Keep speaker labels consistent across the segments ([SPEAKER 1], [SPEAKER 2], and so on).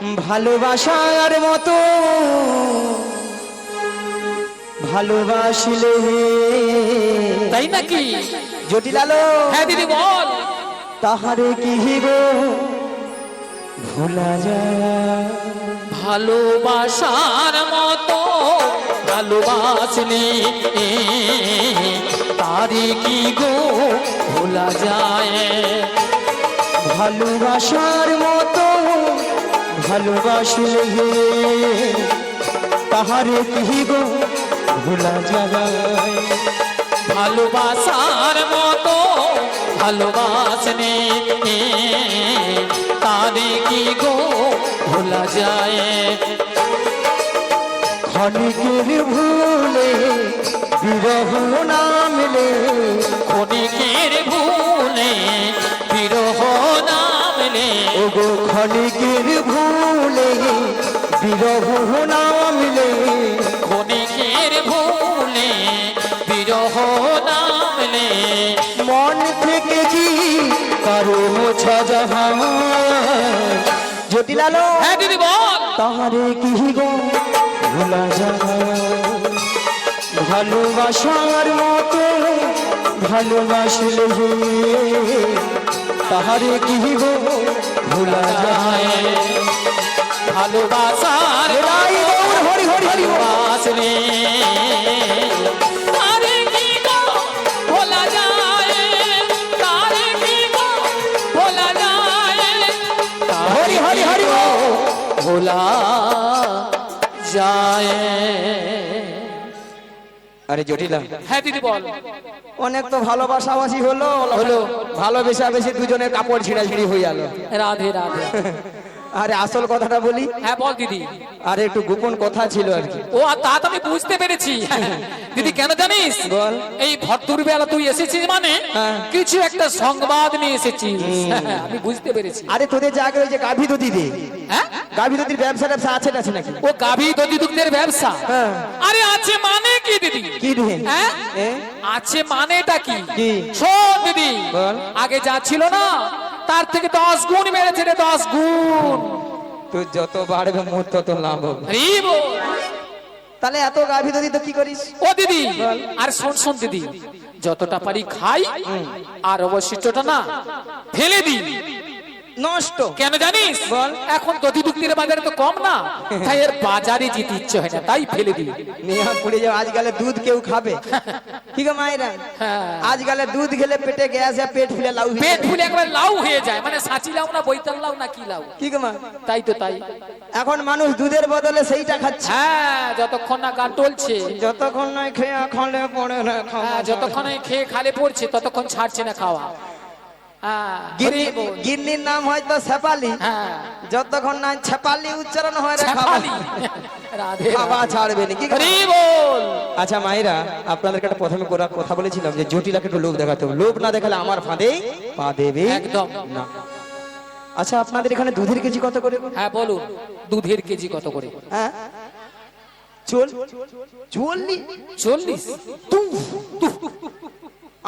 [SPEAKER 1] ভালোবাসার মতো ভালোবাসলে
[SPEAKER 2] তাই নাকি?
[SPEAKER 1] জটিলালো
[SPEAKER 2] হ্যাঁ দিদি বল।
[SPEAKER 1] তাহারে কি গো ভোলা যায়?
[SPEAKER 2] ভালোবাসার মতো ভালোবাসলে তারে কি গো ভোলা যায়?
[SPEAKER 1] ভালোবাসার মতো ভালোবাসলে তাহারে কি গো ভোলা যায়?
[SPEAKER 2] ভালোবাসার মতো ভালোবাসলে তারে কি গো ভোলা যায়?
[SPEAKER 1] ক্ষণিকের ভুলে বিরহ নামলে,
[SPEAKER 2] ক্ষণিকের ভুলে বিরহ নামলে,
[SPEAKER 1] ওগো ক্ষণিকের ভুলে বিরহ নামলে,
[SPEAKER 2] ক্ষণিকের ভুলে বিরহ নামলে,
[SPEAKER 1] মন থেকে কি কারো মোছা যাহা? জটিলালো
[SPEAKER 2] হ্যাঁ দিদি বল।
[SPEAKER 1] তাহারে কি গো ভোলা যায়? ভালোবাসার মতো ভালোবাসলে তাহারে কি গো ভোলা যায়?
[SPEAKER 2] ভালোবাসার
[SPEAKER 1] হরি হরি হরি
[SPEAKER 2] ভালোবাসলে তারে কি গো ভোলা যায়? তারে কি গো ভোলা যায়?
[SPEAKER 1] হরি হরি হরি
[SPEAKER 2] ভোলা যায়।
[SPEAKER 1] আরে জটিলা,
[SPEAKER 2] হ্যাঁ দিদি বল।
[SPEAKER 1] অনেক তো ভালোবাসাবাসি হলো হলো ভালোবেসা বেশি দুজনের কাপড় ছিঁড়াছিঁড়ি হয়ে গেল।
[SPEAKER 2] রাধে রাধে।
[SPEAKER 1] আরে আসল কথাটা বলি।
[SPEAKER 2] হ্যাঁ বল দিদি।
[SPEAKER 1] আরে একটু গোপন কথা ছিল আর কি।
[SPEAKER 2] ও তা তো আমি বুঝতে পেরেছি দিদি। কেন জানিস?
[SPEAKER 1] বল।
[SPEAKER 2] এই ভরতুর বেলা তুই এসেছিস মানে কিছু একটা সংবাদ নিয়ে এসেছিস। আমি বুঝতে পেরেছি।
[SPEAKER 1] আরে তোদের যে আগে ওই যে গাভী দধি দে,
[SPEAKER 2] হ্যাঁ
[SPEAKER 1] গাভী দধির ব্যবসা আছে নাকি?
[SPEAKER 2] ও গাভী দধি দুগ্ধের ব্যবসা?
[SPEAKER 1] হ্যাঁ।
[SPEAKER 2] আরে আছে মানে কি দিদি?
[SPEAKER 1] কি রে?
[SPEAKER 2] হ্যাঁ আছে মানেটা কি? শোন দিদি,
[SPEAKER 1] বল।
[SPEAKER 2] আগে যা ছিল না তার থেকে 10 গুণ বেড়েছে রে, 10 গুণ।
[SPEAKER 1] তুই যত বাড়বে মোট তত লাভ হবে।
[SPEAKER 2] তাহলে
[SPEAKER 1] এত গাভী দধি তো কি করিস?
[SPEAKER 2] ও দিদি আর শোন শোন দিদি, যতটা পারি খাই আর অবশিষ্টটা না ফেলে দিই।
[SPEAKER 1] নষ্ট
[SPEAKER 2] কেন জানিস?
[SPEAKER 1] বল।
[SPEAKER 2] এখন দধি দুগ্ধের বাজারে তো কম না, তাই এর বাজারে যেতে ইচ্ছে হয় না, তাই ফেলে দিই।
[SPEAKER 1] নেহা পড়ে যাও। আজকালে দুধ কেউ খাবে? কি গো মায়েরা, আজকালে দুধ খেলে পেটে গ্যাস হয়, পেট ফুলে লাউ,
[SPEAKER 2] পেট ফুলে একবার লাউ হয়ে যায়। মানে সাঁচি লাউ না বৈতাল লাউ না কি লাউ?
[SPEAKER 1] কি গো মা?
[SPEAKER 2] তাই তো তাই।
[SPEAKER 1] এখন মানুষ দুধের বদলে সেইটা খাচ্ছে।
[SPEAKER 2] হ্যাঁ, যতক্ষণ না গান টলছে,
[SPEAKER 1] যতক্ষণ নয় খেয়ে খালে পড়ে না খাওয়া,
[SPEAKER 2] যতক্ষণ খেয়ে খালে পড়ছে ততক্ষণ ছাড়ছে না খাওয়া।
[SPEAKER 1] গিন্নির নাম হয়তো শেফালি, যতক্ষণ না ছেপালি উচ্চারণ হয় খাওয়া ছাড়বে না। আচ্ছা মায়েরা, আপনাদেরকে একটা প্রথমে কথা বলেছিলাম যে জটিলাকে একটু লোভ দেখাতে হবে। লোভ না দেখালে আমার ফাঁদে পা দেবে
[SPEAKER 2] একদম
[SPEAKER 1] না। আচ্ছা আপনাদের এখানে দুধের কেজি কত করে?
[SPEAKER 2] হ্যাঁ বলুন, দুধের কেজি কত করে?
[SPEAKER 1] হ্যাঁ 40।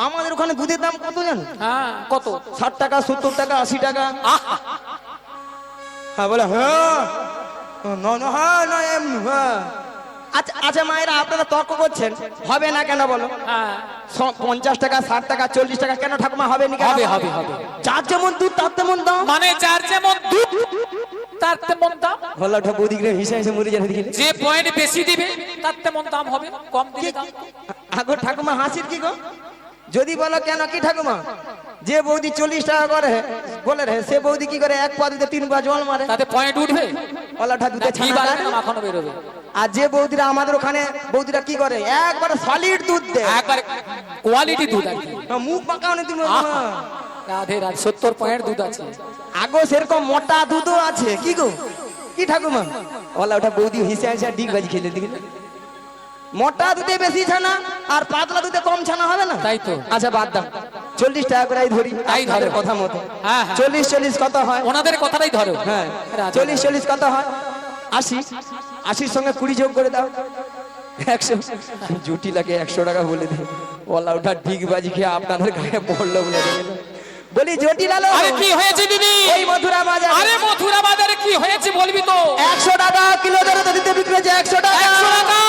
[SPEAKER 1] আমাদের ওখানে দুধের দাম কত জানো?
[SPEAKER 2] হ্যাঁ কত?
[SPEAKER 1] 60 টাকা, 70 টাকা, 80 টাকা। হ্যাঁ বলে হ্যাঁ এমনি। আচ্ছা আচ্ছা মায়েরা, আপনারা তর্ক করছেন, হবে না কেন বলো? 50 টাকা, 60 টাকা, 40 টাকা কেন ঠাকুমা হবে না?
[SPEAKER 2] হবে হবে হবে।
[SPEAKER 1] যার যেমন দুধ তার তেমন দাম।
[SPEAKER 2] মানে যার যেমন দুধ তার তেমন দাম।
[SPEAKER 1] হলো ঠাকুর দিকে হিসা হিসা মরে যাবে দিকে।
[SPEAKER 2] যে পয়েন্ট বেশি দিবে তার তেমন দাম হবে, কম দিলে দাম।
[SPEAKER 1] আগো ঠাকুমা হাসির কি গো? যদি বলো কেন কি ঠাকুমা, যে বৌদি 40 টাকা করে বলে রে, সে বৌদি কি করে 1 পা দুধে 3 পা জল মারে,
[SPEAKER 2] তাতে পয়েন্ট উঠবে।
[SPEAKER 1] ওলাটা দুধে ছানা
[SPEAKER 2] মাখন বেরোবে।
[SPEAKER 1] আর যে বৌদিরা আমাদের ওখানে বৌদিরা কি করে, একবারে সলিড দুধ দেয়,
[SPEAKER 2] একবারে কোয়ালিটি দুধ আর কি।
[SPEAKER 1] মুখ পাকাওনি তুমি।
[SPEAKER 2] রাধে রাধে। 70 পয়েন্ট দুধ আছে।
[SPEAKER 1] আগো সেরকম মোটা দুধও আছে। কি গো কি ঠাকুমা, ওলা ওটা বৌদি হিসা হিসা ডিগ বাজি খেলে দিকে। মোটা দুধে বেশি ছানা আর পাতলা দুধে কম ছানা হবে না?
[SPEAKER 2] তাই তো।
[SPEAKER 1] আচ্ছা বাদ দাও, 40 টাকা করে ধরি।
[SPEAKER 2] তাই ধরে
[SPEAKER 1] কথা মতো।
[SPEAKER 2] হ্যাঁ
[SPEAKER 1] 40 কত হয়?
[SPEAKER 2] ওনাদের কথাটাই ধরো।
[SPEAKER 1] হ্যাঁ 40 কত হয়? 80 সঙ্গে 20 যোগ করে দাও, 100। জুটি লাগে 100 টাকা বলে দে। ওলা ওটা ডিগ বাজি খেয়ে আপনাদের গায়ে পড়লো বলে বলি জটিল আলো
[SPEAKER 2] আরে কি হয়েছে দিদি?
[SPEAKER 1] ওই মথুরা বাজার
[SPEAKER 2] আরে মথুরা বাজারে কি হয়েছে বলবি তো?
[SPEAKER 1] 100 টাকা কিলো দরে তো দিতে বিক্রি হচ্ছে 100 টাকা
[SPEAKER 2] 100 টাকা।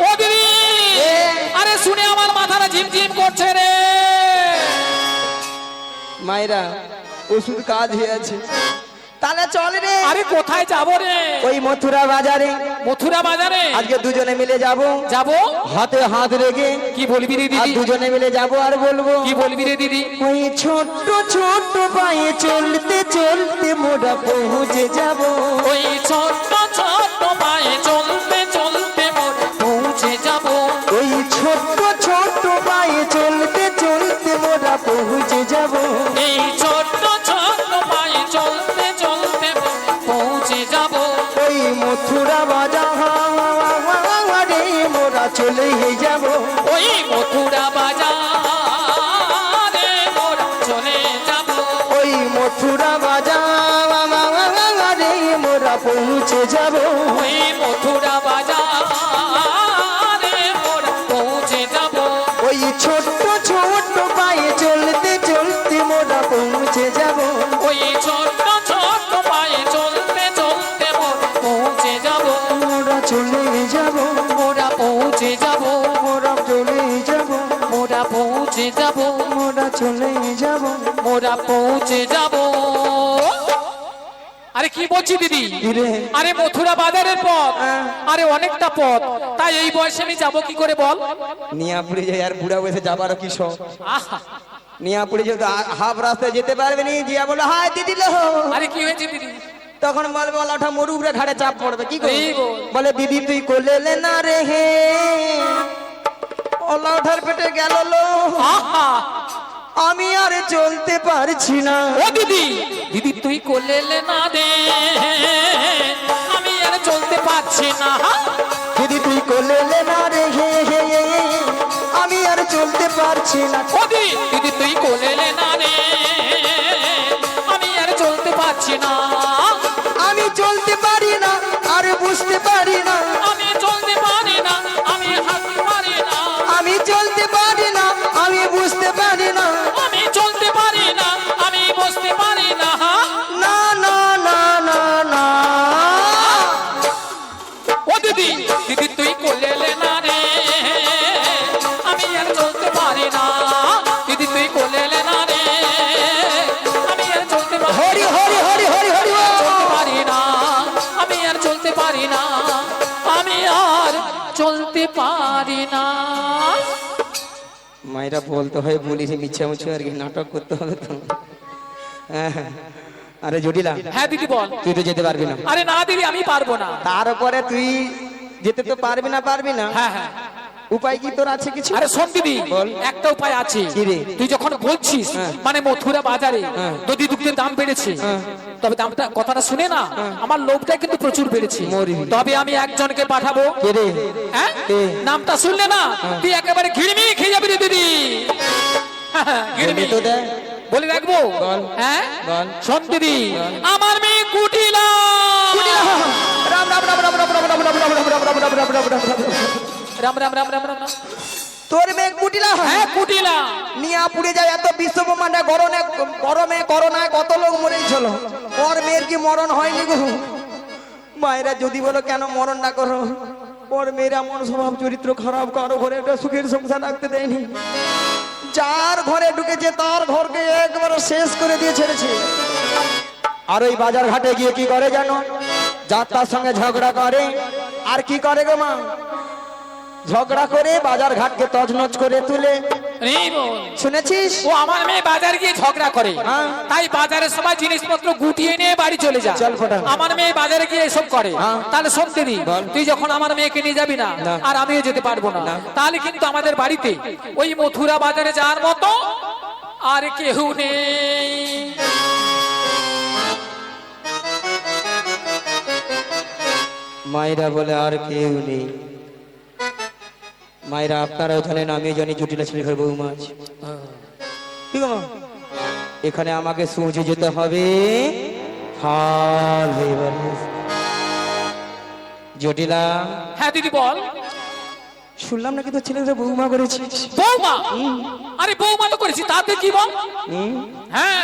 [SPEAKER 2] ও দিদি,
[SPEAKER 1] এ।
[SPEAKER 2] আরে শুনে আমার মাথাটা ঝিমঝিম করছে রে।
[SPEAKER 1] মায়েরা ওষুধ কাজ হয়ে আছে, তাহলে চল রে
[SPEAKER 2] আরে কোথায় যাব রে?
[SPEAKER 1] ওই মথুরা বাজারে
[SPEAKER 2] মথুরা বাজারে
[SPEAKER 1] আজকে দুজনে মিলে যাব,
[SPEAKER 2] যাব।
[SPEAKER 1] হাতে হাত রেখে
[SPEAKER 2] কি বলবি রে
[SPEAKER 1] আর
[SPEAKER 2] দিদি?
[SPEAKER 1] দুজনে মিলে যাব আর বলবো
[SPEAKER 2] কি বলবি রে দিদি?
[SPEAKER 1] ওই ছোট্ট ছোট্ট পায়ে চলতে চলতে মোরা পৌঁছে যাব,
[SPEAKER 2] ওই ছোট্ট ছোট্ট পায়ে চলতে চলতে মোর পৌঁছে যাব।
[SPEAKER 1] ওই ছোট্ট ছোট্ট পায়ে চলতে চলতে মোরা পৌঁছে যাব,
[SPEAKER 2] এই ছোট্ট ছোট্ট পায়ে চলতে চলতে পৌঁছে যাব।
[SPEAKER 1] ওই মথুরা বাজারে মোরা চলে যাব,
[SPEAKER 2] ওই মথুরা বাজারে মোরা চলে যাব।
[SPEAKER 1] ওই মথুরা বাজারে মোরা পৌঁছে যাব,
[SPEAKER 2] ওই মথুরা বাজারে মোরা পৌঁছে যাব।
[SPEAKER 1] ওই ছোট্ট ছোট্ট পায়ে চলতে চলতে মোরা পৌঁছে যাব,
[SPEAKER 2] ওই ছোট্ট ছোট্ট পায়ে চলতে চলতে মোরা পৌঁছে যাব।
[SPEAKER 1] মোরা চলে যাব,
[SPEAKER 2] মোরা পৌঁছে যাব।
[SPEAKER 1] মোরা চলে যাব,
[SPEAKER 2] মোরা পৌঁছে যাব।
[SPEAKER 1] মোরা চলে যাব।
[SPEAKER 2] মোরা পৌঁছে যাব। আরে কি বলছি দিদি?
[SPEAKER 1] কিরে?
[SPEAKER 2] আরে মথুরা বাজারের পথ,
[SPEAKER 1] হ্যাঁ।
[SPEAKER 2] আরে অনেকটা পথ, তাই এই বয়সে আমি যাবো কি করে বল?
[SPEAKER 1] নিয়াপুরে যাই আর বুড়া বসে যাবারও কি শখ,
[SPEAKER 2] আহা,
[SPEAKER 1] নিয়াপুরে যেহেতু হাফ রাস্তায় যেতে পারবে নি, জিয়া বলে হাই দিদি লো,
[SPEAKER 2] আরে কি হয়েছে দিদি?
[SPEAKER 1] তখন বলবে ওটা মরু উপরে ঘাড়ে চাপ পড়বে, কি করবে?
[SPEAKER 2] এই বল।
[SPEAKER 1] বলে দিদি তুই কোলে লে না রে হে, ওলা ওঠার পেটে গেল লো,
[SPEAKER 2] আহা,
[SPEAKER 1] আমি আর চলতে পারছি না,
[SPEAKER 2] ও দিদি, দিদি তুই কোলে লে না দে, আমি আর চলতে পারছি না।
[SPEAKER 1] দিদি তুই কোলে লে না রে হে হে, আমি আর চলতে পারছি না,
[SPEAKER 2] ও দিদি, দিদি তুই কোলে লে না রে, আমি আর চলতে পারছি না।
[SPEAKER 1] আমি চলতে পারি না আর বুঝতে পারি না,
[SPEAKER 2] আমি চলতে পারি না, আমি হাঁটতে পারি না।
[SPEAKER 1] আমি চলতে পারি না আমি বুঝতে পারি না,
[SPEAKER 2] আমি চলতে পারি না, আমি বসতে পারি না।
[SPEAKER 1] না না না না না,
[SPEAKER 2] ও দিদি, দিদি তুই কোলে লে না রে, আমি আর চলতে পারি না। দিদি তুই কোলে লে না রে, আমি আর চলতে পারি
[SPEAKER 1] হরি হরি হরি হরি হরি বল।
[SPEAKER 2] চলতে পারি না, আমি আর চলতে পারি না, আমি আর চলতে পারি না।
[SPEAKER 1] মায়েরা বলতে হয় বলিস মিছা মুছে আর কি নাটক করতে হবে তো। হ্যাঁ, আরে জটিলা
[SPEAKER 2] হ্যাঁ দিদি বল।
[SPEAKER 1] তুই তো যেতে পারবি না,
[SPEAKER 2] আরে না দিদি আমি পারবো না।
[SPEAKER 1] তারপরে তুই যেতে তো পারবি না
[SPEAKER 2] হ্যাঁ হ্যাঁ,
[SPEAKER 1] উপায় কি তোর আছে কিছু?
[SPEAKER 2] আরে শোন দিদি,
[SPEAKER 1] বল।
[SPEAKER 2] একটা উপায় আছে।
[SPEAKER 1] কি রে?
[SPEAKER 2] তুই যখন বলছিস
[SPEAKER 1] হ্যাঁ।
[SPEAKER 2] মানে মথুরা বাজারে
[SPEAKER 1] হ্যাঁ।
[SPEAKER 2] দধি দুগ্ধের দাম বেড়েছে,
[SPEAKER 1] হ্যাঁ।
[SPEAKER 2] তবে দামটা কথাটা শুনে না আমার লোভটা কিন্তু প্রচুর বেড়েছে।
[SPEAKER 1] মরি।
[SPEAKER 2] তবে আমি একজনকে পাঠাবো।
[SPEAKER 1] কে রে?
[SPEAKER 2] হ্যাঁ?
[SPEAKER 1] কে?
[SPEAKER 2] নামটা শুনলে না তুই একেবারে ঘিড়মি খেয়ে যাবি রে দিদি। ঘিড়মি
[SPEAKER 1] বলবি তো দে।
[SPEAKER 2] বলে রাখবো।
[SPEAKER 1] বল।
[SPEAKER 2] হ্যাঁ
[SPEAKER 1] বল।
[SPEAKER 2] শোন দিদি, আমার মেয়ে কুটিলা।
[SPEAKER 1] রাম রাম রাম রাম রাম রাম রাম রাম রাম রাম রাম রাম রাম রাম রাম রাম।
[SPEAKER 2] রাম রাম রাম রাম রাম।
[SPEAKER 1] তোর মেয়ে কুটিলা
[SPEAKER 2] হ্যাঁ কুটিলা।
[SPEAKER 1] নিয়া পুড়ে যায় এত বিশ্ব ব্রহ্মাণ্ডে গরমে করোনায় কত লোক মরেছিল, ওর মেয়ের কি মরণ হয়নি গো? মায়েরা যদি বলো কেন মরণ না করো, ওর মেয়ের এমন স্বভাব চরিত্র খারাপ, কারো ঘরে একটা সুখের সংসার রাখতে দেয়নি, যার ঘরে ঢুকেছে তার ঘরকে একবারে শেষ করে দিয়ে ছেড়েছে। আর ওই বাজার ঘাটে গিয়ে কি করে জানো? যার তার সঙ্গে ঝগড়া করে, আর কি করে গো মা? ঝগড়া করে বাজার ঘাটকে তছনছ করে তুলে,
[SPEAKER 2] এই বল।
[SPEAKER 1] শুনেছিস?
[SPEAKER 2] ও আমার মেয়ে বাজার গিয়ে ঝগড়া করে,
[SPEAKER 1] হ্যাঁ।
[SPEAKER 2] তাই বাজারের সময় জিনিসপত্র গুটিয়ে নিয়ে বাড়ি চলে যায়।
[SPEAKER 1] চল ফোটা।
[SPEAKER 2] আমার মেয়ে বাজারে গিয়ে এসব করে,
[SPEAKER 1] হ্যাঁ।
[SPEAKER 2] তাহলে শোন দিদি,
[SPEAKER 1] বল।
[SPEAKER 2] তুই যখন আমার মেয়েকে নিয়ে যাবি না
[SPEAKER 1] না।
[SPEAKER 2] আর আমিও যেতে পারবো না,
[SPEAKER 1] না।
[SPEAKER 2] তাহলে কিন্তু আমাদের বাড়িতে ওই মথুরা বাজারে যাওয়ার মতো আর কেউ নেই।
[SPEAKER 1] মায়েরা বলে আর কেউ নেই। মায়েরা আপনারাও জানেন আমি জানি জটিলা ছেলে ঘর বউ মাছ, ঠিক আছে? এখানে আমাকে সূর্যে যেতে হবে, হাল হয়ে গেল। জটিলা
[SPEAKER 2] হ্যাঁ দিদি বল।
[SPEAKER 1] শুনলাম নাকি তোর ছেলেকে বৌমা করেছিস।
[SPEAKER 2] বৌমা? আরে বৌমা তো করেছি, তাতে কি বল?
[SPEAKER 1] হুম,
[SPEAKER 2] হ্যাঁ,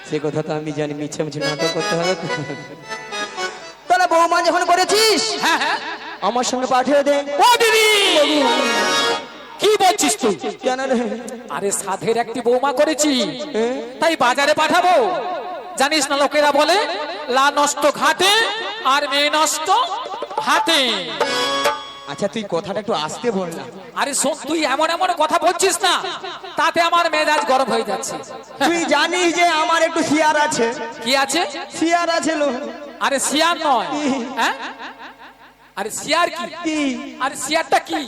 [SPEAKER 1] সে কথা তো আমি জানি, মিছে মিছে নাটক করতে হবে তো। তাহলে বৌমা যখন করেছিস
[SPEAKER 2] হ্যাঁ, হ্যাঁ।
[SPEAKER 1] আমার সঙ্গে পাঠিয়ে দে।
[SPEAKER 2] ও দিদি, কি বলছিস তুই?
[SPEAKER 1] কেন রে?
[SPEAKER 2] আরে সাধের একটি বৌমা করেছি,
[SPEAKER 1] হ্যাঁ?
[SPEAKER 2] তাই বাজারে পাঠাবো। জানিস না, লোকেরা বলে লা নষ্ট ঘাটে আর মেয়ে নষ্ট হাতে।
[SPEAKER 1] আচ্ছা তুই কথাটা একটু আস্তে বল না।
[SPEAKER 2] আরে শোন, তুই এমন এমন কথা বলছিস না, তাতে আমার মেজাজ গরম হয়ে যাচ্ছে।
[SPEAKER 1] তুই জানিস যে আমার একটু শিয়ার আছে।
[SPEAKER 2] কি আছে?
[SPEAKER 1] শিয়ার আছে লো।
[SPEAKER 2] আরে শিয়ার নয়। হ্যাঁ, আরে শিয়ার কি?
[SPEAKER 1] কি?
[SPEAKER 2] আরে শিয়ারটা কি?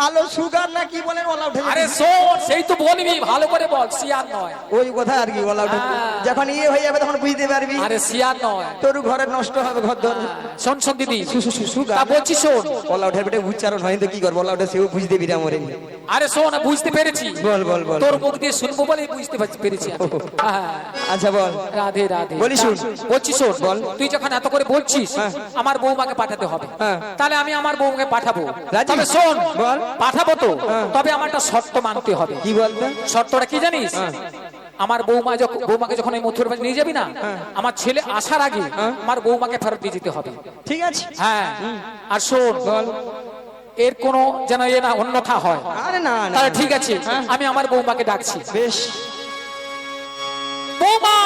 [SPEAKER 1] আলো সুগার না কি বলেন ওলা উঠে
[SPEAKER 2] আরে
[SPEAKER 1] যাবে।
[SPEAKER 2] শোন, সেই তো বলবি, ভালো করে বল, শিয়ার নয়।
[SPEAKER 1] ওই কথা আর কি ওলা উঠে
[SPEAKER 2] হ্যাঁ।
[SPEAKER 1] যখন ইয়ে হয়ে যাবে তখন বুঝতে পারবি।
[SPEAKER 2] আরে শিয়ার নয়।
[SPEAKER 1] তোর ঘরে নষ্ট হবে ঘর ধর।
[SPEAKER 2] শোন শোন দিদি,
[SPEAKER 1] সুগার
[SPEAKER 2] তা বলছি শোন।
[SPEAKER 1] ওলা উঠে বেটে উচ্চারণ হয় তো কি করবো, ওলা উঠে সেও বুঝতে বিরা মরে।
[SPEAKER 2] আরে শোন, বুঝতে পেরেছি।
[SPEAKER 1] বল বল বল।
[SPEAKER 2] তোর মুখ দিয়ে শুনবো বলেই বুঝতে পেরেছি আমি। হ্যাঁ।
[SPEAKER 1] আচ্ছা বল।
[SPEAKER 2] রাধে রাধে।
[SPEAKER 1] বলি শোন।
[SPEAKER 2] বলছি শোন,
[SPEAKER 1] বল।
[SPEAKER 2] তুই যখন এত করে বলছিস
[SPEAKER 1] হ্যাঁ।
[SPEAKER 2] আমার বৌমাকে পাঠাতে হবে,
[SPEAKER 1] হ্যাঁ।
[SPEAKER 2] তাহলে আমি আমার বৌমাকে পাঠাবো।
[SPEAKER 1] রাজি?
[SPEAKER 2] তবে শোন,
[SPEAKER 1] বল।
[SPEAKER 2] পাঠাবো তো,
[SPEAKER 1] হ্যাঁ।
[SPEAKER 2] তবে আমার একটা শর্ত মানতে হবে।
[SPEAKER 1] কি বলতো?
[SPEAKER 2] শর্তটা কি জানিস?
[SPEAKER 1] হ্যাঁ।
[SPEAKER 2] আমার বৌমাকে যখন এই মথুর বাড়ি নিয়ে যাবি না,
[SPEAKER 1] হ্যাঁ।
[SPEAKER 2] আমার ছেলে আসার আগে
[SPEAKER 1] হ্যাঁ।
[SPEAKER 2] আমার বৌমাকে ফেরত দিয়ে যেতে হবে।
[SPEAKER 1] ঠিক আছে
[SPEAKER 2] হ্যাঁ, আর শোন,
[SPEAKER 1] বল।
[SPEAKER 2] এর কোনো যেন এ না অন্যথা হয়।
[SPEAKER 1] আরে না না
[SPEAKER 2] তাহলে ঠিক আছে,
[SPEAKER 1] হ্যাঁ।
[SPEAKER 2] আমি আমার বৌমাকে ডাকছি।
[SPEAKER 1] বেশ
[SPEAKER 2] বৌমা,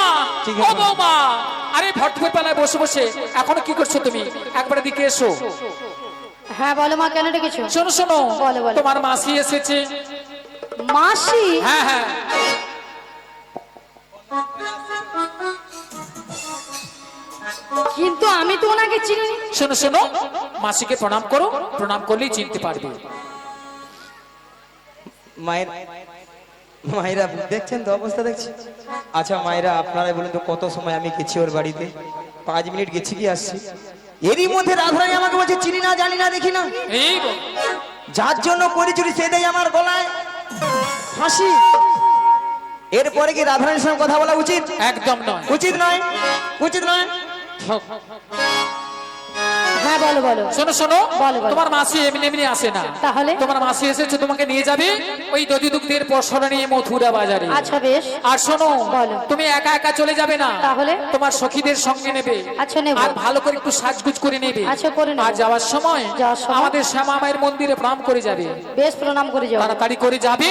[SPEAKER 1] ঠিক
[SPEAKER 2] ও
[SPEAKER 1] আছে।
[SPEAKER 2] বৌমা, আরে ভট্টপুর পালায় বসে বসে এখনো কি করছো তুমি? একবার দিকে এসো।
[SPEAKER 3] হ্যাঁ বলো মা, কেন ডেকেছো?
[SPEAKER 2] শোনো শোনো,
[SPEAKER 3] বলো, বলো।
[SPEAKER 2] তোমার মাসি এসেছে।
[SPEAKER 3] মাসি?
[SPEAKER 2] হ্যাঁ হ্যাঁ।
[SPEAKER 3] কিন্তু আমি তো ওনাকে চিনি।
[SPEAKER 2] শোনো শোনো, মাসিকে প্রণাম করো, প্রণাম করলেই চিনতে পারবে।
[SPEAKER 1] মায়ের মায়েরা দেখছেন তো অবস্থা দেখছি। আচ্ছা মায়েরা আপনারাই বলুন তো কত সময় আমি গেছি ওর বাড়িতে? 5 মিনিট গেছি কি আসছি। এরই মধ্যে রাধারানী আমাকে বলছে চিনি না, জানি না, দেখি না।
[SPEAKER 2] এই বল।
[SPEAKER 1] যার জন্য করি চুরি সে দেয় আমার গলায় ফাঁসি। এরপরে কি রাধারানীর সঙ্গে কথা বলা উচিত?
[SPEAKER 2] একদম নয়।
[SPEAKER 1] উচিত নয়, উচিত নয়।
[SPEAKER 3] হ্যাঁ বলো বলো।
[SPEAKER 2] শোনো শোনো,
[SPEAKER 3] বলো, বলো।
[SPEAKER 2] তোমার মাসি এমনি এমনি আসে না।
[SPEAKER 3] তাহলে?
[SPEAKER 2] তোমার মাসি এসেছে, তোমাকে নিয়ে যাবে ওই দধি দুগ্ধের পসরা নিয়ে মথুরা বাজারে।
[SPEAKER 3] আচ্ছা বেশ।
[SPEAKER 2] আর শোনো,
[SPEAKER 3] বলো।
[SPEAKER 2] তুমি একা একা চলে যাবে না,
[SPEAKER 3] তাহলে?
[SPEAKER 2] তোমার সখীদের সঙ্গে নেবে।
[SPEAKER 3] আচ্ছা, নেব।
[SPEAKER 2] আর ভালো করে একটু সাজগুজ করে নেবে।
[SPEAKER 3] আচ্ছা, করে নেব।
[SPEAKER 2] আর যাওয়ার সময়
[SPEAKER 3] সময়?
[SPEAKER 2] আমাদের শ্যামা মায়ের মন্দিরে প্রণাম করে যাবে।
[SPEAKER 3] বেশ, প্রণাম করে যাও।
[SPEAKER 2] তাড়াতাড়ি করে যাবে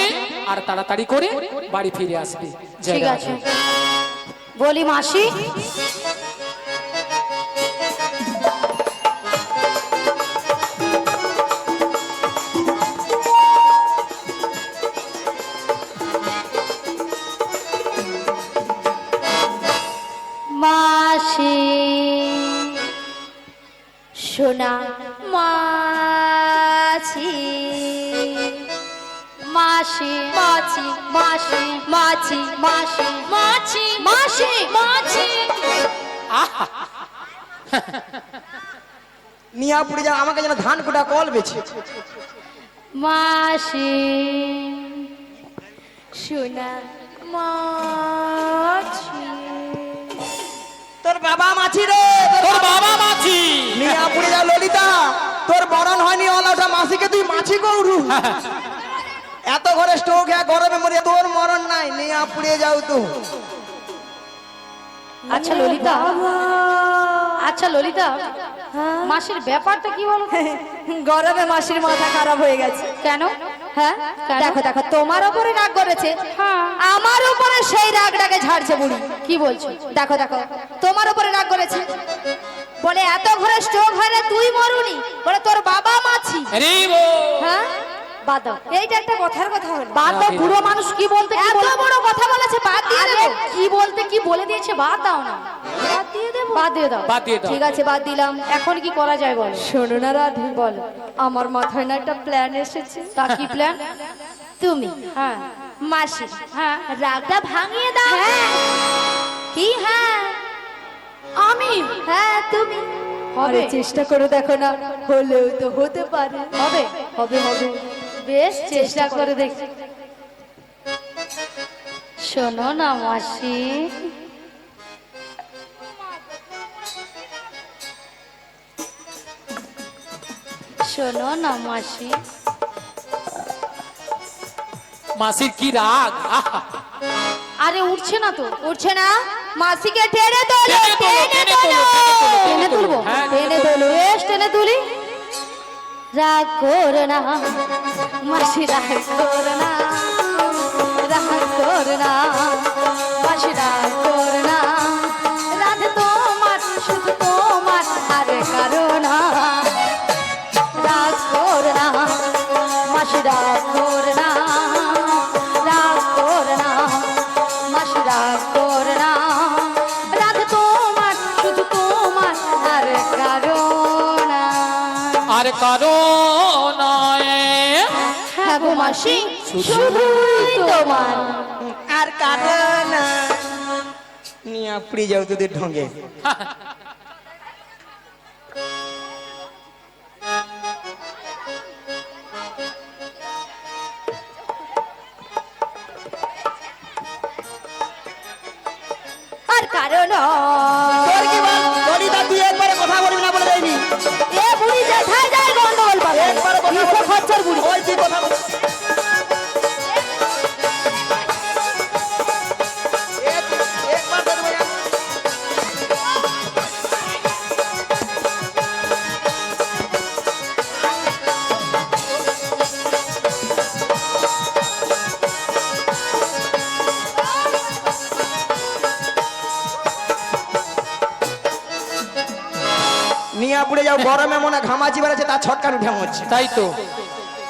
[SPEAKER 2] আর তাড়াতাড়ি করে বাড়ি ফিরে আসবে। জয়
[SPEAKER 3] ঠিক
[SPEAKER 2] রাধে।
[SPEAKER 3] আছে। বলি মাসি, মাসি সোনা মাছি, মাসি মাছি, মাসি মাছি, মাসি মাছি, মাসি মাছি।
[SPEAKER 1] মিয়াপুরি যা আমাকে যেন ধান কুটা কল বেছে।
[SPEAKER 3] মাসি সোনা মাছি।
[SPEAKER 1] তোর বাবা মাছি রে,
[SPEAKER 2] তোর বাবা মাছি।
[SPEAKER 1] মিয়াপুরি যা ললিতা, তোর মরণ হয়নি ওলাটা মাসিকে তুই মাছি গৌরু। এত ঘরে স্ট্রোক হ্যাঁ গরমে মরিয়া, তোর মরণ নাই, নিয়া পুড়িয়ে যাও তো।
[SPEAKER 3] আচ্ছা ললিতা, আচ্ছা ললিতা, মাসির ব্যাপারটা কি বলো?
[SPEAKER 4] গরমে মাসির মাথা খারাপ হয়ে গেছে।
[SPEAKER 3] কেন? হ্যাঁ কেন?
[SPEAKER 4] দেখো দেখো, তোমার উপরে রাগ করেছে,
[SPEAKER 3] হ্যাঁ।
[SPEAKER 4] আমার উপরে সেই রাগটাকে ঝাড়ছে বুড়ি।
[SPEAKER 3] কি বলছো?
[SPEAKER 4] দেখো দেখো, তোমার উপরে রাগ করেছে, বলে এত ঘরে স্ট্রোক হয় না তুই মরুনি, বলে তোর বাবা মাছি।
[SPEAKER 2] আরে বল।
[SPEAKER 4] হ্যাঁ,
[SPEAKER 3] বাদ দাও,
[SPEAKER 4] এইটা একটা কথার কথা হলো।
[SPEAKER 3] বাদ দাও। বুড়ো মানুষ কি বলতে কি
[SPEAKER 4] এত
[SPEAKER 3] বলে-
[SPEAKER 4] বড় কথা বলেছে, বাদ দিয়ে
[SPEAKER 3] আরে
[SPEAKER 4] দেবো।
[SPEAKER 3] কি বলতে কি বলে দিয়েছে, বাদ দাও না।
[SPEAKER 4] বাদ দিয়ে দেবো।
[SPEAKER 3] বাদ দিয়ে দাও।
[SPEAKER 2] বাদ দিয়ে দাও।
[SPEAKER 4] ঠিক আছে, বাদ দিলাম।
[SPEAKER 3] এখন কি করা যায় বলো?
[SPEAKER 4] শোনো না রাধে,
[SPEAKER 3] বলো।
[SPEAKER 4] আমার মাথায় না একটা প্ল্যান এসেছে।
[SPEAKER 3] তা কি প্ল্যান?
[SPEAKER 4] তুমি
[SPEAKER 3] হ্যাঁ
[SPEAKER 4] মাসি
[SPEAKER 3] হ্যাঁ।
[SPEAKER 4] রাগটা ভাঙিয়ে দাও। কি? হ্যাঁ
[SPEAKER 3] আমি?
[SPEAKER 4] হ্যাঁ তুমি।
[SPEAKER 3] হবে?
[SPEAKER 4] আরে চেষ্টা করে দেখো না, হলেও তো হতে পারে।
[SPEAKER 3] হবে?
[SPEAKER 4] হবে হবে, বেশ
[SPEAKER 3] চেষ্টা করে দেখি। শোনো না মাসি, শোনো না মাসি,
[SPEAKER 2] মাসির কি রাগ, আহা!
[SPEAKER 3] আরে উঠছে না তো।
[SPEAKER 4] উঠছে না, মাসিকে টেনে তোলো, টেনে তোলো,
[SPEAKER 3] টেনে তুলবো,
[SPEAKER 2] হ্যাঁ,
[SPEAKER 3] টেনে তুলবো, বেশ টেনে তুলি। রাগ করো না মাসি, রাগ করো না, রাগ করো না মাসি, রাগ করো না। রাধে তোমার, শুধু তোমার, আরে কারো না। রাগ করো না মাসি, রাগ করো না, রাগ করো না মাসি, রাগ করো না। রাধে তোমার, শুধু তোমার, আরে কারো না।
[SPEAKER 2] আর কারো নয়।
[SPEAKER 3] হ্যাঁ গো মাসি, শুধুই তোমার।
[SPEAKER 1] আর কারণ নিয়ে আপনি যাও তোদের ঢঙ্গে।
[SPEAKER 4] আর কারণ
[SPEAKER 1] তোর কি বল ললিতা, তুই একবারে কথা বলবি না বলে দেয়নি।
[SPEAKER 4] এ বুড়ি যেথায় যায় গন্ডগোল পাবে।
[SPEAKER 1] একবারে কথা
[SPEAKER 4] ইসে
[SPEAKER 1] বল।
[SPEAKER 4] খচ্চর বুড়ি।
[SPEAKER 1] ওই তুই কথা বল। একবার তোর বলে- নিয়ে পড়ে যাও, গরমে মনে ঘামাচি বেড়েছে, তার ছটকান উঠে মরছে।
[SPEAKER 2] তাই তো।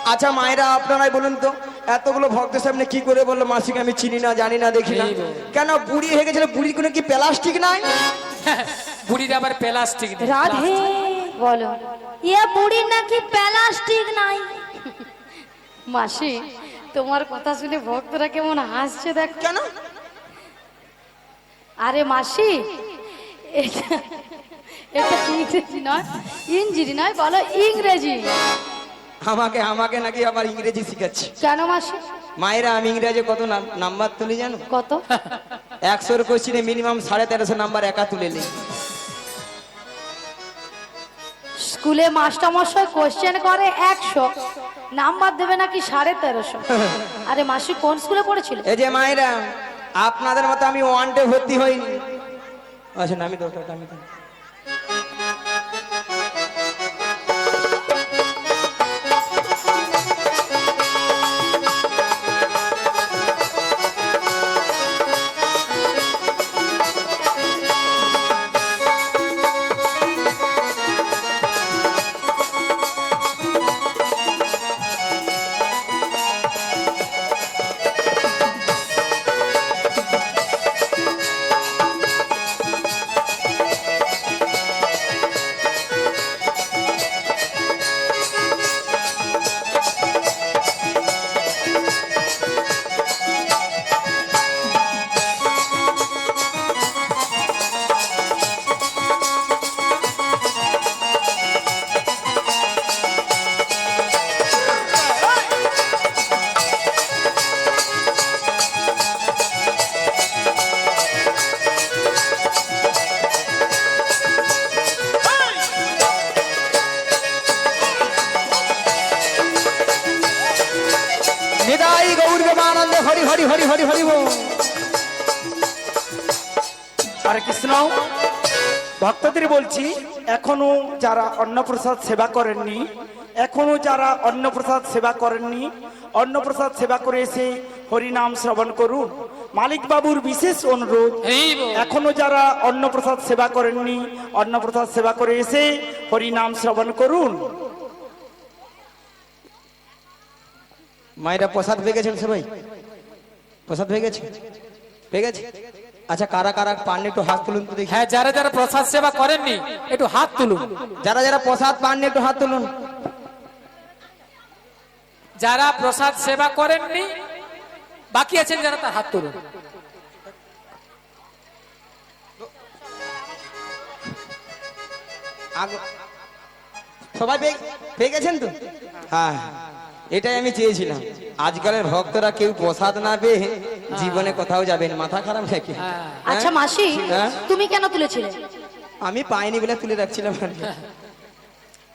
[SPEAKER 1] আচ্ছা মায়েরা, আপনারাই বলুন তো, এতগুলো ভক্তের সামনে কি করে বললো মাসিকে আমি চিনি না, জানি না, দেখি না?
[SPEAKER 2] এই বল।
[SPEAKER 1] কেন বুড়ি হয়ে গেছিল? বুড়ির কোনো কি প্লাস্টিক নাই?
[SPEAKER 2] বুড়ির আবার প্লাস্টিক নেই।
[SPEAKER 4] রাধে
[SPEAKER 3] বলো
[SPEAKER 4] এ বুড়ির নাকি প্লাস্টিক নাই।
[SPEAKER 3] মাসি, তোমার কথা শুনে ভক্তরা কেমন হাসছে দেখো।
[SPEAKER 1] কেন?
[SPEAKER 3] আরে মাসি, এটা এটা ইংরেজি নয়, ইঞ্জিরি নয়, বলো ইংরেজি।
[SPEAKER 1] আমাকে নাকি আবার ইংরেজি শিখাচ্ছে?
[SPEAKER 3] কেন মাসি?
[SPEAKER 1] মায়েরা, আমি ইংরেজি কত নাম্বার তুলি জানো?
[SPEAKER 3] কত?
[SPEAKER 1] 100 কোশ্চিনে মিনিমাম 1350 নাম্বার একা তুলে নেই।
[SPEAKER 3] স্কুলে মাস্টারমশাই কোশ্চেন করে 100, নাম্বার দেবে নাকি 1350। আরে মাসি কোন স্কুলে পড়েছিল?
[SPEAKER 1] এই যে মায়েরা, আপনাদের মতো আমি ওয়ানডে ভর্তি হইনি। আচ্ছা না, আমি দরকারটা আমি দিই। নিতাই গৌর প্রেমানন্দে, হরি হরি হরি হরি হরি বল।
[SPEAKER 5] হরে কৃষ্ণ। ভক্তদের বলছি, এখনো যারা অন্নপ্রসাদ সেবা করেননি, এখনো যারা অন্নপ্রসাদ সেবা করেননি, অন্নপ্রসাদ সেবা করে এসে হরিনাম শ্রবণ করুন। মালিক বাবুর বিশেষ অনুরোধ,
[SPEAKER 2] এই বল।
[SPEAKER 5] এখনো যারা অন্নপ্রসাদ সেবা করেননি, অন্নপ্রসাদ সেবা করে এসে হরিনাম শ্রবণ করুন।
[SPEAKER 1] মায়েরা প্রসাদ পেয়ে গেছেন সবাই? প্রসাদ পেয়ে গেছে? পেয়ে গেছে? আচ্ছা, কারা কারা পাননি একটু হাত তুলুন তো দেখি।
[SPEAKER 2] হ্যাঁ, যারা যারা প্রসাদ সেবা করেননি একটু হাত তুলুন।
[SPEAKER 1] যারা যারা প্রসাদ পাননি একটু হাত তুলুন।
[SPEAKER 2] যারা প্রসাদ সেবা করেননি বাকি আছেন যারা, তার হাত তুলুন।
[SPEAKER 1] সবাই পেয়ে গেছেন তো? হ্যাঁ, এটাই আমি চেয়েছিলাম। আজকালের ভক্তরা কেউ প্রসাদ না পেয়ে জীবনে কোথাও যাবেন, মাথা খারাপ নাকি?
[SPEAKER 3] আচ্ছা মাসি,
[SPEAKER 1] হ্যাঁ?
[SPEAKER 3] তুমি কেন তুলেছিলে?
[SPEAKER 1] আমি পাইনি বলে তুলে রাখছিলাম।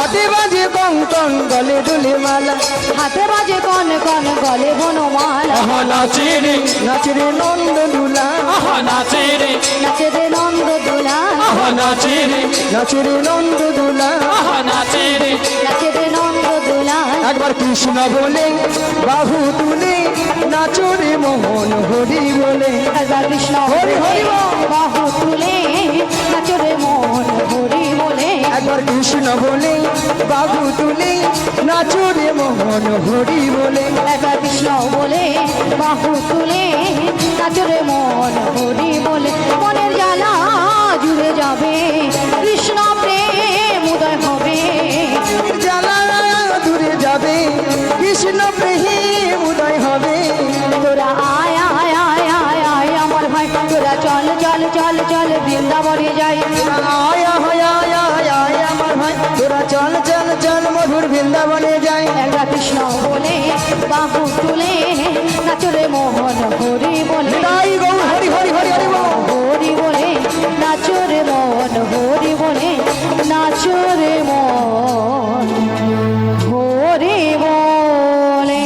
[SPEAKER 1] হাতে বাজে কঙ্কন গলে দুলে মালা
[SPEAKER 3] হাতে বাজে কন কন গলে বনমালা
[SPEAKER 2] আহা নাচে রে
[SPEAKER 1] নাচে রে নন্দ দুলা
[SPEAKER 2] আহা নাচে রে
[SPEAKER 3] নাচে রে নন্দ দুলা
[SPEAKER 2] আহা নাচে রে
[SPEAKER 1] নাচে রে নন্দ দুলা
[SPEAKER 2] আহা নাচে রে
[SPEAKER 3] নাচে রে নন্দ দুলা
[SPEAKER 1] একবার কৃষ্ণ বলে বাহু তুলে নাচো রে মোহন হরি বলে
[SPEAKER 3] একবার কৃষ্ণ
[SPEAKER 1] হরি হরি বল।
[SPEAKER 3] বাহু তুলে নাচো রে মন হরি বলে
[SPEAKER 1] একবার কৃষ্ণ বলে বাহু তুলে নাচো রে মোহন হরি বলে
[SPEAKER 3] একবার কৃষ্ণ বলে বাহু তুলে নাচো রে মন হরি বলে মনের জ্বালা জুড়ে যাবে কৃষ্ণ প্রেম উদয় হবে
[SPEAKER 1] জ্বালা দূরে যাবে কৃষ্ণ প্রেম উদয় হবে
[SPEAKER 3] তোরা আয় আয় আয় আয় আয় আমার ভাই তোরা চল চল চল চল বৃন্দাবনে যাই
[SPEAKER 1] আয় আয় আয় আয় আয় আমার ভাই তোরা চল চল চল মধুর বৃন্দাবনে যাই
[SPEAKER 3] একবার কৃষ্ণ বলে বাহু তুলে নাচো রে মোহন হরি বলে
[SPEAKER 1] তাই গৌ হরি হরি হরি হরি বল।
[SPEAKER 3] হরি বলে নাচো রে মন হরি বলে নাচো রে মন হরি বলে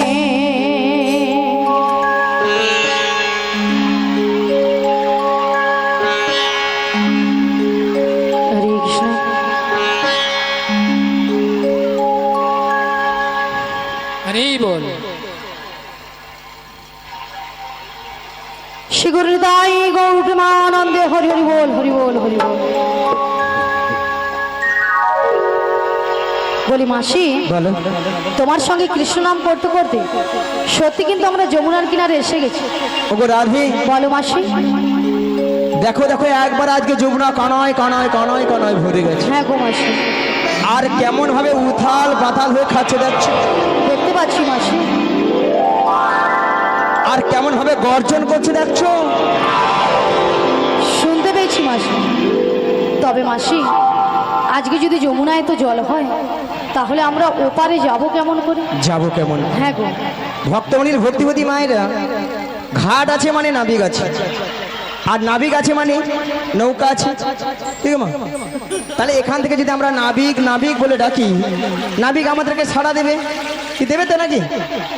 [SPEAKER 3] হরে কৃষ্ণ
[SPEAKER 2] হরি বল
[SPEAKER 3] শ্রী গুরুদাই গৌরমানন্দে হরি হরি বল হরি বল হরি বল বলি মাসি
[SPEAKER 1] বলো
[SPEAKER 3] তোমার সঙ্গে কৃষ্ণ নাম করতে করতে সত্যি কিন্তু আমরা যমুনার কিনারে এসে গেছি
[SPEAKER 1] ওগো রাধি
[SPEAKER 3] বলো মাসি
[SPEAKER 1] দেখো দেখো একবার আজকে যমুনা কানায় কানায় কানায় কানায় ভরে গেছে
[SPEAKER 3] হ্যাঁ গো মাসি
[SPEAKER 1] আর কেমন ভাবে উথাল পাতাল হয়ে খাচ্ছে দেখছো
[SPEAKER 3] দেখতে পাচ্ছি মাসি
[SPEAKER 1] আর কেমন ভাবে গর্জন করছে দেখছো
[SPEAKER 3] শুনতে পেয়েছি মাসি তবে মাসি আজকে যদি যমুনায় তো জল হয় তাহলে আমরা ওপারে যাব কেমন করে
[SPEAKER 1] যাবো কেমন
[SPEAKER 3] হ্যাঁ গো
[SPEAKER 1] ভক্তমণির ভক্তিবতী মায়েরা ঘাট আছে মানে নাবিক আছে আর নাবিক আছে মানে নৌকা আছে ঠিক আছে মা? তাহলে এখান থেকে যদি আমরা নাবিক নাবিক বলে ডাকি নাবিক আমাদেরকে সাড়া দেবে কি দেবে তো নাকি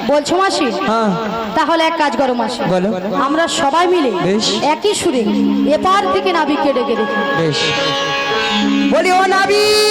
[SPEAKER 3] বলছো মাসি
[SPEAKER 1] হ্যাঁ
[SPEAKER 3] তাহলে এক কাজ করো মাসি
[SPEAKER 1] বলো
[SPEAKER 3] আমরা সবাই মিলে
[SPEAKER 1] বেশ।
[SPEAKER 3] একই সুরে এপার থেকে নাবিককে ডেকে দেখি
[SPEAKER 1] বেশ বলি ও নাবিক